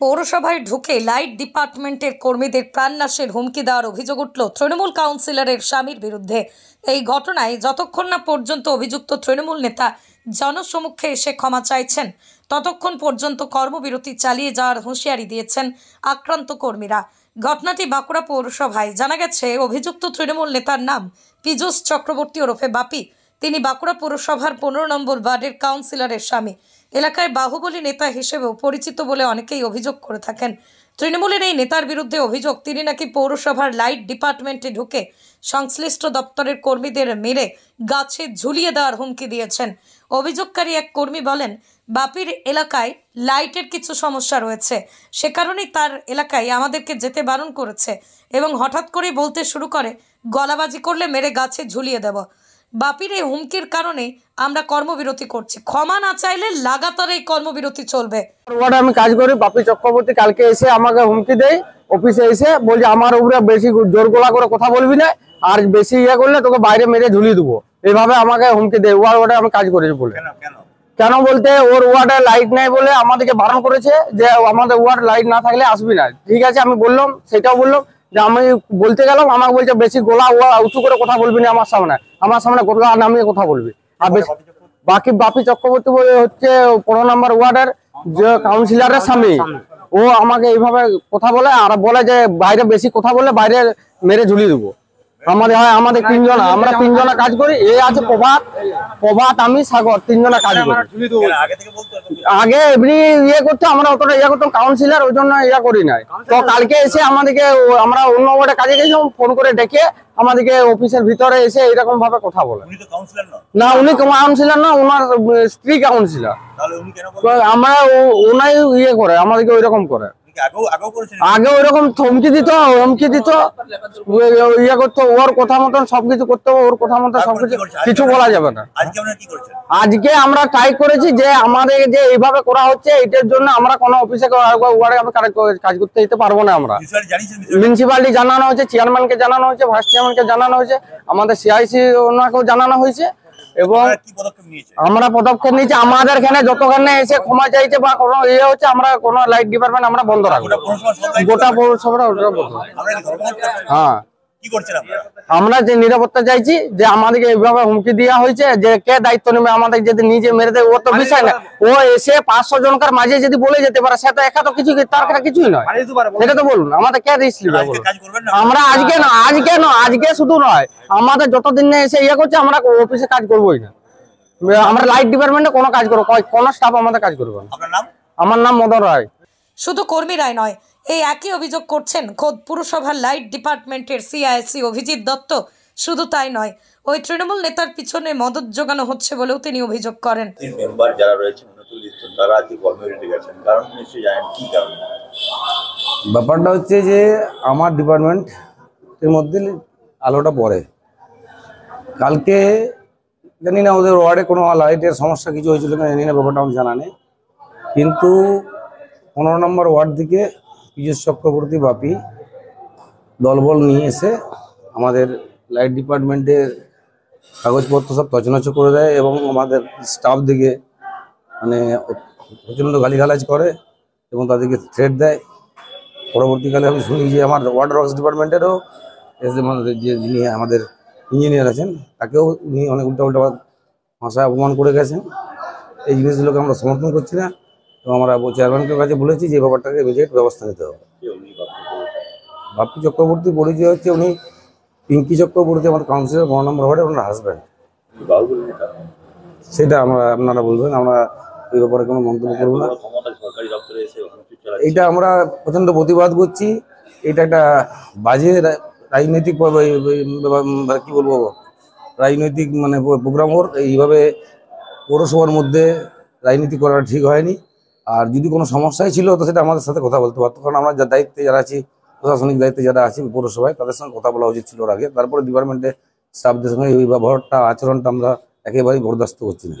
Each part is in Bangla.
পৌরসভায় ঢুকে লাইট ডিপার্টমেন্টের কর্মীদের প্রাণনাশের হুমকি দেওয়ার অভিযোগ উঠল তৃণমূল কাউন্সিলরের স্বামীর বিরুদ্ধে। এই ঘটনায় যতক্ষণ না পর্যন্ত অভিযুক্ত তৃণমূল নেতা জনসমক্ষে এসে ক্ষমা চাইছেন, ততক্ষণ পর্যন্ত কর্মবিরতি চালিয়ে যাওয়ার হুঁশিয়ারি দিয়েছেন আক্রান্ত কর্মীরা। ঘটনাটি বাঁকুড়া পৌরসভায়। জানা গেছে, অভিযুক্ত তৃণমূল নেতার নাম পীযূষ চক্রবর্তী ওরফে বাপি। তিনি বাঁকুড়া পৌরসভার 15 নম্বর ওয়ার্ডের কাউন্সিলরের স্বামী। এলাকায় বাহুবলী নেতা হিসেবেও পরিচিত বলে অনেকেই অভিযোগ করে থাকেন। তৃণমূলের এই নেতার বিরুদ্ধে অভিযোগ, তিনি নাকি পৌরসভার লাইট ডিপার্টমেন্টে ঢুকে সংশ্লিষ্ট দপ্তরের কর্মীদের মেরে গাছে ঝুলিয়ে দেওয়ার হুমকি দিয়েছেন। অভিযোগকারী এক কর্মী বলেন, বাপির এলাকায় লাইটের কিছু সমস্যা রয়েছে, সে কারণেই তার এলাকায় আমাদেরকে যেতে বারণ করেছে এবং হঠাৎ করেই বলতে শুরু করে, গলাবাজি করলে মেরে গাছে ঝুলিয়ে দেব। বাপির এই হুমকির কারণে আমরা কর্মবিরতি করছি। ক্ষমা না চাইলে লাগাতার এই কর্মবিরতি চলবে। আমি কাজ করি। বাপি চক্রবর্তী কালকে এসে আমাকে হুমকি দেয়, অফিসে এসে বলছে আমার উপরে বেশি জোর গলা করে কথা বলবি না, আর বেশি ইয়ে করলে তোকে বাইরে মেরে ঝুলিয়ে দেবো, এইভাবে আমাকে হুমকি দেয়। ওয়ার্ডে আমি কাজ করেছি বলে। কেন বলতে, ওর ওয়ার্ডে লাইট নেই বলে আমাদেরকে বারণ করেছে যে আমাদের ওয়ার্ড লাইট না থাকলে আসবি না। ঠিক আছে, আমি বললাম, সেটাও বললাম যে আমি বলতে গেলাম, আমাকে বলছে বেশি গলা উঁচু করে কথা বলবি না আমার সামনে গলা নামিয়ে কথা বলবি। আর বাকি বাপি চক্রবর্তী হচ্ছে 15 নম্বর ওয়ার্ডের যে কাউন্সিলরের স্বামী। ও আমাকে এইভাবে কথা বলে আর বলে যে বাইরে বেশি কথা বলে বাইরে মেরে ঝুলিয়ে দেবো। আমাদের তিনজনা, আমরা তিনজনা কাজ করি। এ আছে প্রভাত, আমি সাগর, তিনজনা কাজ করি। আগে এমনি ইয়ে করতে আমরা অতটা ইয়ে করতাম, কাউন্সিলর, ওই জন্য ইয়ে করি নাই। তো কালকে এসে আমাদেরকে, আমরা অন্য ওয়ার্ডে কাজে গেছিলাম, ফোন করে ডেকে আমাদেরকে অফিসের ভিতরে এসে এরকম ভাবে কথা বলে। না, উনি কাউন্সিলর না, ওনার স্ত্রী কাউন্সিলর। আমরা ওনাই ইয়ে করে আমাদেরকে ওই রকম করে। আগে ওইরকম হুমকি দিত ইয়ে করতো, ওর কথা মতন সবকিছু করতে হবে, ওর কথা মতন সবকিছু, কিছু বলা যাবে না। আজকে আমরা ট্রাই করেছি যে আমাদের যে এইভাবে করা হচ্ছে, এটার জন্য আমরা কোনো অফিসে কাজ করতে যেতে পারবো না। আমরা মিউনিসিপালিটি জানানো হয়েছে, চেয়ারম্যানকে জানানো হয়েছে, ভাইস চেয়ারম্যানকে জানানো হয়েছে, আমাদের সিআইসি ওনাকেও জানানো হয়েছে এবং আমরা পদক্ষেপ নিয়েছি। আমাদের এখানে যতখানে এসে ক্ষমা চাইছে বা কোনো ইয়ে হচ্ছে, আমরা কোনো লাইট ডিপার্টমেন্ট আমরা বন্ধ রাখবো, গোটা পৌরসভাটা। হ্যাঁ, আমরা যে নিরাপত্তা চাইছি, যে আমাদেরকে এইভাবে হুমকি দেওয়া হয়েছে, যে কে দায়িত্ব নেবে আমাদের যদি নিজে মেরে দেয়, ও তো বিষয় না। ও এসে 500 জনকার মাঝে যদি বলে যেতে পারে, সেটা একা তো কিছু, তার কিছুই নয়। সেটা তো বলুন, আমাদের কে রিস্ক নেবে? আমরা আজকে শুধু নয়, আমাদের যতদিন না এসে ইয়ে করছে, আমরা অফিসে কাজ করবোই না। আমরা লাইট ডিপার্টমেন্টে কোনো কাজ করবো, কোনো স্টাফ আমাদের কাজ করবো না। আমার নাম মদন রায়। শুধু কর্মীরাই নয়, এই একই অভিযোগ করছেন খোদ পুরসভার লাইট ডিপার্টমেন্টের সিআইসি অভিজিৎ দত্ত। শুধু তাই নয়, ওই তৃণমূল নেতার পিছনে মদত জোগানো হচ্ছে বলেও তিনি অভিযোগ করেন। ব্যাপারটা হচ্ছে যে আমার ডিপার্টমেন্টের মধ্যে আলোটা পড়ে। কালকে জানি না ওদের ওয়ার্ডে কোনো লাইটের সমস্যা কিছু হয়েছিল কিনা জানি না, ব্যাপারটা আমার জানা নেই। কিন্তু 15 নম্বর ওয়ার্ড থেকে পীযূষ চক্রবর্তী বাপি দলবল নিয়ে এসে আমাদের লাইট ডিপার্টমেন্টের কাগজপত্র সব তছনছ করে দেয় এবং আমাদের স্টাফ দিকে মানে প্রচণ্ড গালিগালাজ করে এবং তাদেরকে থ্রেট দেয়। পরবর্তীকালে আমি শুনি যে আমার ওয়ার্ড ওয়ার্কস ডিপার্টমেন্টেরও যে যিনি আমাদের ইঞ্জিনিয়ার আছেন, তাকেও উনি অনেক উল্টা ভাষায় অপমান করে গেছেন। এই জিনিসগুলোকে আমরা সমর্থন করছি না এবং আমরা চেয়ারম্যানকের কাছে বলেছি যে ব্যাপারটাকে ইমিডিয়েট ব্যবস্থা নিতে হবে। বাপি চক্রবর্তী পরিচয় হচ্ছে, উনি পিঙ্কি চক্রবর্তী, আমার কাউন্সিলর 15 নম্বর ওয়ার্ডে, ওনার হাজব্যান্ড। সেটা আপনারা বলবেন, আমরা এই ব্যাপারে কোনো মন্তব্য করবো না। এইটা আমরা প্রচণ্ড প্রতিবাদ করছি। এটা একটা বাজে রাজনৈতিক, কি বলবো, রাজনৈতিক মানে প্রোগ্রাম। ওর এইভাবে পৌরসভার মধ্যে রাজনীতি করা ঠিক হয়নি। আর যদি কোনো সমস্যাই ছিল তো সেটা আমাদের সাথে কথা বলতে পারতো, কারণ আমরা যার দায়িত্বে যারা আছি, প্রশাসনিক দায়িত্বে যারা আছি পৌরসভায়, তাদের সঙ্গে কথা বলা উচিত ছিল ওর আগে। তারপরে ডিপার্টমেন্টে স্টাফদের সঙ্গে এই ব্যবহারটা, আচরণটা আমরা একেবারেই বরদাস্ত করছি না।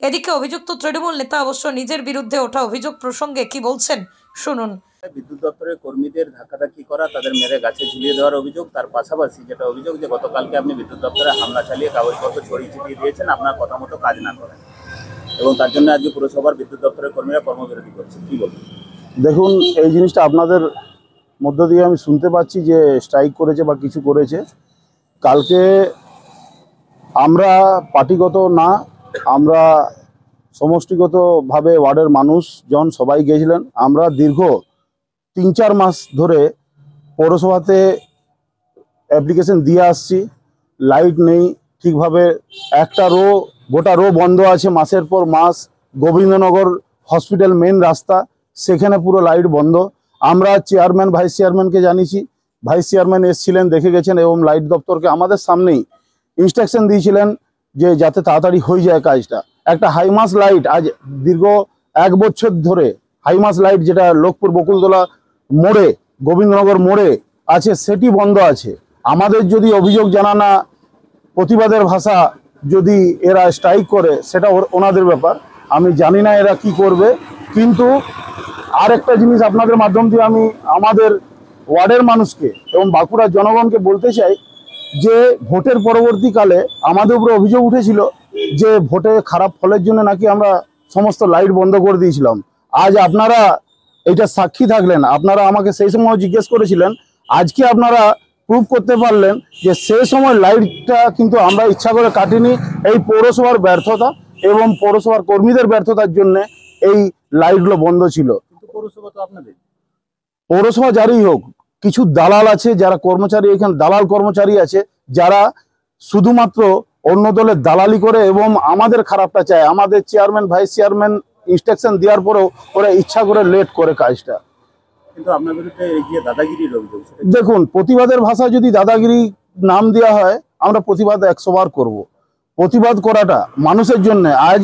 এদিকে অভিযুক্ত তৃণমূল নেতা অবশ্য নিজের বিরুদ্ধে ওঠা অভিযোগ প্রসঙ্গে কি বলছেন শুনুন। বিদ্যুৎ দপ্তরের কর্মীদের ধাক্কাধাক্কি করা, তাদের মেরে গাছে ঝুলিয়ে দেওয়ার অভিযোগ। তার পাশাপাশি যেটা অভিযোগ যে গতকালকে আপনি বিদ্যুৎ দপ্তরে হামলা চালিয়ে কাগজপত্র ছড়িয়ে ছিটিয়ে দিয়েছেন, আপনার কথা মতো কাজ না করেন, এবং তার জন্য আজকে পুরসভার বিদ্যুৎ দপ্তরের কর্মীরা কর্মবিরতি করছে। কি বলবেন? দেখুন, এই জিনিসটা আপনাদের মধ্য দিয়ে আমি শুনতে পাচ্ছি যে স্ট্রাইক করেছে বা কিছু করেছে। কালকে আমরা পার্টিগত না, আমরা সমষ্টিগতভাবে ওয়ার্ডের মানুষজন সবাই গিয়েছিলেন। আমরা দীর্ঘ 3-4 মাস ধরে পৌরসভাতে অ্যাপ্লিকেশন দিয়ে আসছি। লাইট নেই ঠিকভাবে, একটা গোটা রো বন্ধ আছে মাসের পর মাস। গোবিন্দনগর হসপিটাল মেন রাস্তা, সেখানে পুরো লাইট বন্ধ। আমরা চেয়ারম্যান ভাইস চেয়ারম্যানকে জানিয়েছি, ভাইস চেয়ারম্যান এসেছিলেন, দেখে গেছেন এবং লাইট দপ্তরকে আমাদের সামনেই ইনস্ট্রাকশন দিয়েছিলেন যে যাতে তাড়াতাড়ি হয়ে যায় কাজটা। একটা হাইমাস লাইট আজ দীর্ঘ 1 বছর ধরে, হাইমাস লাইট যেটা লোকপুর বকুলতলা মোড়ে, গোবিন্দনগর মোড়ে আছে, সেটি বন্ধ আছে। আমাদের যদি অভিযোগ জানানা, প্রতিবাদের ভাষা যদি এরা স্ট্রাইক করে, সেটা ওনাদের ব্যাপার, আমি জানি না এরা কি করবে। কিন্তু আরেকটা জিনিস আপনাদের মাধ্যম দিয়ে আমি আমাদের ওয়ার্ডের মানুষকে এবং বাঁকুড়ার জনগণকে বলতে চাই যে ভোটের পরবর্তীকালে আমাদের উপরে অভিযোগ উঠেছিল যে ভোটে খারাপ ফলের জন্য নাকি আমরা সমস্ত লাইট বন্ধ করে দিয়েছিলাম। আজ আপনারা এটা সাক্ষী থাকলেন, আপনারা আমাকে সেই সময় জিজ্ঞেস করেছিলেন, আজকে আপনারা প্রুভ করতে পারলেন যে সেই সময় লাইটটা কিন্তু আমরা ইচ্ছা করে কাটিনি। এই পৌরসভার ব্যর্থতা এবং পৌরসভার কর্মীদের ব্যর্থতার জন্য এই লাইটগুলো বন্ধ ছিল। পৌরসভা তো আপনাদের, পৌরসভা যারই হোক, কিছু দালাল আছে যারা কর্মচারী, এখানে দালাল কর্মচারী আছে যারা শুধুমাত্র অন্য দলের দালালি করে এবং আমাদের খারাপটা চায়। আমাদের চেয়ারম্যান ভাইস চেয়ারম্যান ইনস্ট্রাকশন দেওয়ার পরেও ওরা ইচ্ছা করে লেট করে কাজটা। কিন্তু আপনার বিরুদ্ধে এই যে দাদাগিরির অভিযোগ, দেখুন, প্রতিবাদের ভাষা যদি দাদাগিরি নাম দেওয়া হয়, আমরা প্রতিবাদ 100 বার করব। প্রতিবাদ করাটা মানুষের জন্য। আজ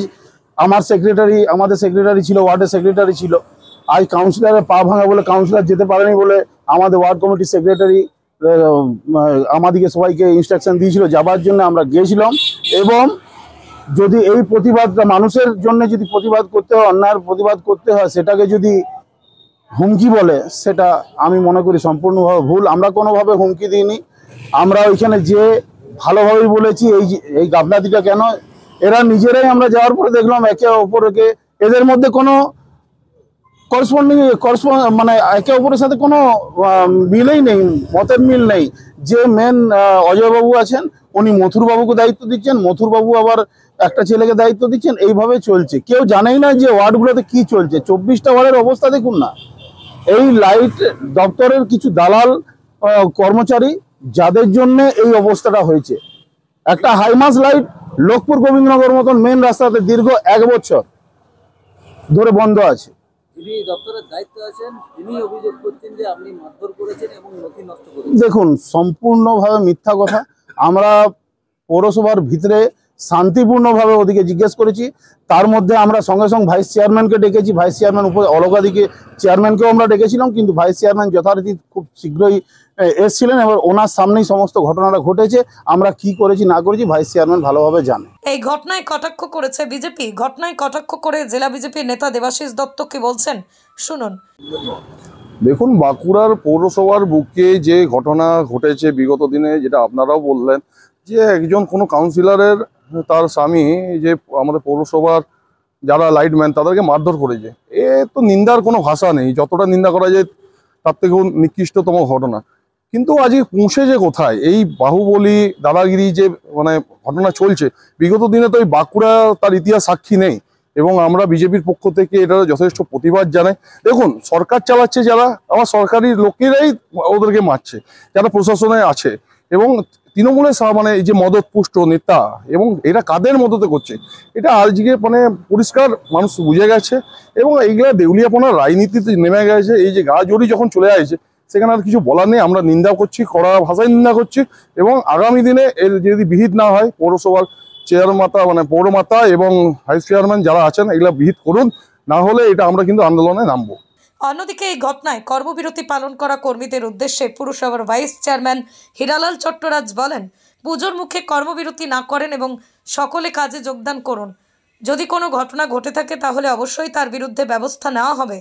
আমাদের সেক্রেটারি ছিল, ওয়ার্ডের সেক্রেটারি ছিল, আজ কাউন্সিলরের পা ভাঙা বলে কাউন্সিলর যেতে পারেনি বলে আমাদের ওয়ার্ড কমিটির সেক্রেটারি আমাদেরকে সবাইকে ইনস্ট্রাকশন দিয়েছিল যাবার জন্য, আমরা গিয়েছিলাম। এবং যদি এই প্রতিবাদটা মানুষের জন্য যদি প্রতিবাদ করতে হয়, অন্যায়ের প্রতিবাদ করতে হয়, সেটাকে যদি হুমকি বলে, সেটা আমি মনে করি সম্পূর্ণভাবে ভুল। আমরা কোনোভাবে হুমকি দিইনি। আমরা ওইখানে যে ভালোভাবেই বলেছি এই গাফলাতিটা কেন, এরা নিজেরাই আমরা যাওয়ার পরে দেখলাম একে অপরকে, এদের মধ্যে কোনো মানে একে অপরের সাথে কোনো মিলেই নেই, মতের মিল নেই। যে মেন অজয়বাবু আছেন, উনি মথুরবাবুকে দায়িত্ব দিচ্ছেন, মথুরবাবু আবার একটা ছেলেকে দায়িত্ব দিচ্ছেন, এইভাবে চলছে। কেউ জানেই না যে ওয়ার্ডগুলোতে কি চলছে। 24টা ওয়ার্ডের অবস্থা দেখুন না। এই লাইট দপ্তরের কিছু দালাল কর্মচারী যাদের জন্য এই অবস্থাটা হয়েছে। একটা হাইমাস লাইট লোকপুর গোবিন্দনগর মতন মেন রাস্তাতে দীর্ঘ 1 বছর ধরে বন্ধ আছে। যিনি দপ্তরের দায়িত্ব আছেন তিনি অভিযোগ করছেন যে আপনি মারধর করেছেন এবং নথি নষ্ট করেছেন। দেখুন, সম্পূর্ণভাবে মিথ্যা কথা। আমরা পৌরসভার ভিতরে শান্তিপূর্ণভাবে ওদিকে জিজ্ঞেস করেছি। তার মধ্যে আমরা সঙ্গে সঙ্গে ভাইস চেয়ারম্যানকে ডেকেছি, ভাইস চেয়ারম্যান অলকাদিকে চেয়ারম্যানকেও আমরা ডেকেছিলাম, কিন্তু ভাইস চেয়ারম্যান যথারীতি খুব শীঘ্রই এসেছিলেন। এবার ওনার সামনেই সমস্ত ঘটনাটা ঘটেছে। আমরা কি করেছি না করেছি ভাইস চেয়ারম্যান ভালোভাবে জানে। এই ঘটনায় কটাক্ষ করেছে বিজেপি। ঘটনায় কটাক্ষ করে জেলা বিজেপির নেতা দেবাশিস দত্ত কি বলছেন, শুনুন। দেখুন, বাঁকুড়ার পৌরসভার বুকে যে ঘটনা ঘটেছে বিগত দিনে, যেটা আপনারাও বললেন যে একজন কোনো কাউন্সিলরের তার স্বামী যে আমাদের পৌরসভার যারা লাইটম্যান তাদেরকে মারধর করেছে, এ তো নিন্দার কোনো ভাষা নেই। যতটা নিন্দা করা যায় তার থেকেও নিকৃষ্টতম ঘটনা। কিন্তু আজকে পৌঁছে যে কোথায় এই বাহুবলী দাদাগিরি যে মানে ঘটনা চলছে, বিগত দিনে তো এই বাঁকুড়া তার ইতিহাস সাক্ষী নেই। এবং আমরা বিজেপির পক্ষ থেকে এটা যথেষ্ট প্রতিবাদ জানাই। দেখুন, সরকার চালাচ্ছে যারা, আমার সরকারি লোকেরাই ওদেরকে মারছে যারা প্রশাসনে আছে। এবং তৃণমূলের মানে এই যে মদতপুষ্ট নেতা, এবং এরা কাদের মদতে করছে এটা আজকে মানে পরিষ্কার মানুষ বুঝে গেছে। এবং এইগুলা দেউলিয়াপনার রাজনীতিতে নেমে গেছে। এই যে গা জড়ি যখন চলে আসছে, সেখানে আর কিছু বলার নেই। আমরা নিন্দা করছি, কড়া ভাষায় নিন্দা করছি। এবং আগামী দিনে এর যদি বিহিত না হয়, পৌরসভার চেয়ারমাতা মানে পৌরমাতা এবং ভাইস চেয়ারম্যান যারা আছেন এগুলা বিহিত করুন, না হলে এটা আমরা কিন্তু আন্দোলনে নামবো। অন্যদিকে এই ঘটনায় কর্মবিরতি পালন করা কর্মীদের উদ্দেশ্যে পুরসভার ভাইস চেয়ারম্যান হীরালাল চট্টরাজ বলেন, পুজোর মুখে কর্মবিরতি না করেন এবং সকলে কাজে যোগদান করুন। যদি কোনো ঘটনা ঘটে থাকে তাহলে অবশ্যই তার বিরুদ্ধে ব্যবস্থা নেওয়া হবে।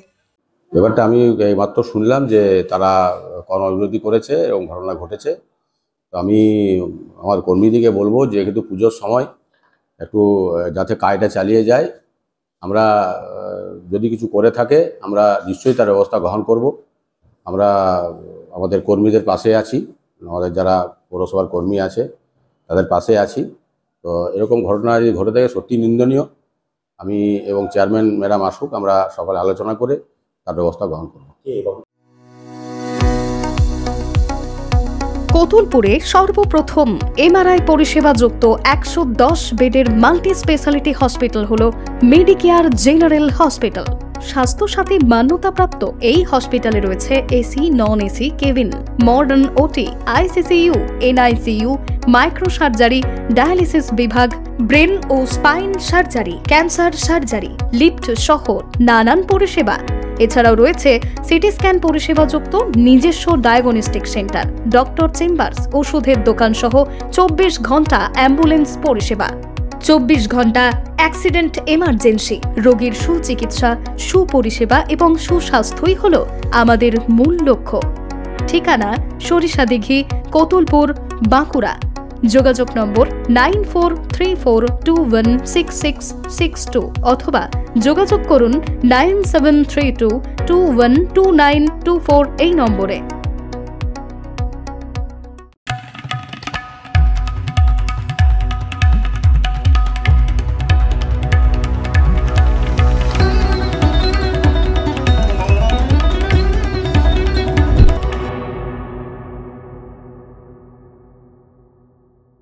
ব্যাপারটা আমি এইমাত্র শুনলাম যে তারা কর্মবিরতি করেছে এবং ঘটনা ঘটেছে। তো আমি আমার কর্মীদিকে বলবো যে কিন্তু পুজোর সময় একটু যাতে কাজটা চালিয়ে যায় আমরা যদি কিছু করে থাকে আমরা নিশ্চয়ই তার ব্যবস্থা গ্রহণ করব। আমরা আমাদের কর্মীদের পাশে আছি, আমাদের যারা পৌরসভার কর্মী আছে তাদের পাশে আছি। তো এরকম ঘটনা যদি ঘটে থাকে সত্যি নিন্দনীয়। আমি এবং চেয়ারম্যান ম্যাডাম আসুক, আমরা সকালে আলোচনা করে তার ব্যবস্থা গ্রহণ করব। কোতুলপুরে সর্বপ্রথম এমআরআই পরিষেবা যুক্ত 110 বেডের মাল্টি স্পেশালিটি হসপিটাল হল মেডিকেয়ার জেনারেল হসপিটাল। স্বাস্থ্যসাথী মান্যতাপ্রাপ্ত এই হসপিটালে রয়েছে AC, non AC cabin, modern OT, ICCU, NICU, micro surgery, dialysis বিভাগ, ব্রেন ও spine surgery, cancer surgery, lift সহ নানান পরিষেবা। এছাড়াও রয়েছে সিটি স্ক্যান পরিষেবা যুক্ত নিজস্ব ডায়াগনস্টিক সেন্টার, ডক্টর চেম্বার্স, ওষুধের দোকান সহ 24 ঘন্টা অ্যাম্বুলেন্স পরিষেবা। 24 ঘন্টা অ্যাক্সিডেন্ট এমার্জেন্সি, রোগীর সুচিকিৎসা, সুপরিষেবা এবং সুস্বাস্থ্যই হল আমাদের মূল লক্ষ্য। ঠিকানা সরিষাদিঘি, কোতুলপুর, বাঁকুড়া। যোগাযোগ নম্বর 9434216662 অথবা যোগাযোগ করুন 9732212924 এই নম্বরে।